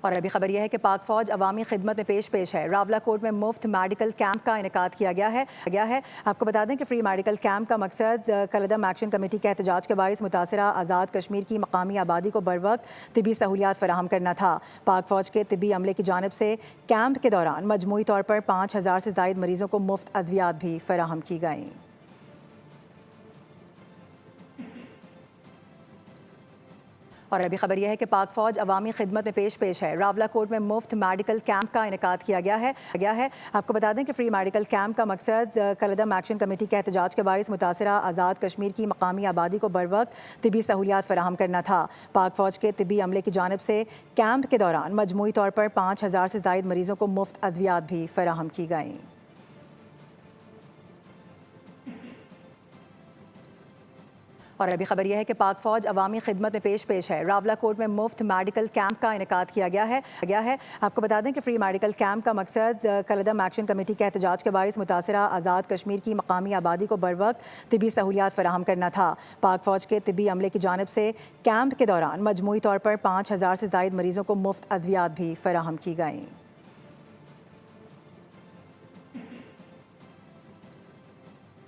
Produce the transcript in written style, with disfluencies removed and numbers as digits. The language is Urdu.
اور ابھی خبر یہ ہے کہ پاک فوج عوامی خدمت میں پیش ہے۔ راولہ کوٹ میں مفت میڈیکل کیمپ کا انعقاد کیا گیا ہے۔ آپ کو بتا دیں کہ فری میڈیکل کیمپ کا مقصد کالعدم ایکشن کمیٹی کے احتجاج کے باعث متاثرہ آزاد کشمیر کی مقامی آبادی کو بروقت طبی سہولیات فراہم کرنا تھا۔ پاک فوج کے طبی عملے کی جانب سے کیمپ کے دوران مجموعی طور پر 5000 سے زائد مریضوں کو مفت ادویات بھی فراہم کی گئیں۔ اور ابھی خبر یہ ہے کہ پاک فوج عوامی خدمت میں پیش ہے۔ راولہ کوٹ میں مفت میڈیکل کیمپ کا انعقاد کیا گیا ہے۔ آپ کو بتا دیں کہ فری میڈیکل کیمپ کا مقصد کالعدم ایکشن کمیٹی کے احتجاج کے باعث متاثرہ آزاد کشمیر کی مقامی آبادی کو بروقت طبی سہولیات فراہم کرنا تھا۔ پاک فوج کے طبی عملے کی جانب سے کیمپ کے دوران مجموعی طور پر 5000 سے زائد مریضوں کو مفت ادویات بھی فراہم کی گئیں۔ اور ابھی خبر یہ ہے کہ پاک فوج عوامی خدمت میں پیش ہے۔ راولہ کوٹ میں مفت میڈیکل کیمپ کا انعقاد کیا گیا ہے۔ آپ کو بتا دیں کہ فری میڈیکل کیمپ کا مقصد کالعدم ایکشن کمیٹی کے احتجاج کے باعث متاثرہ آزاد کشمیر کی مقامی آبادی کو بروقت طبی سہولیات فراہم کرنا تھا۔ پاک فوج کے طبی عملے کی جانب سے کیمپ کے دوران مجموعی طور پر 5000 سے زائد مریضوں کو مفت ادویات بھی فراہم کی گئیں۔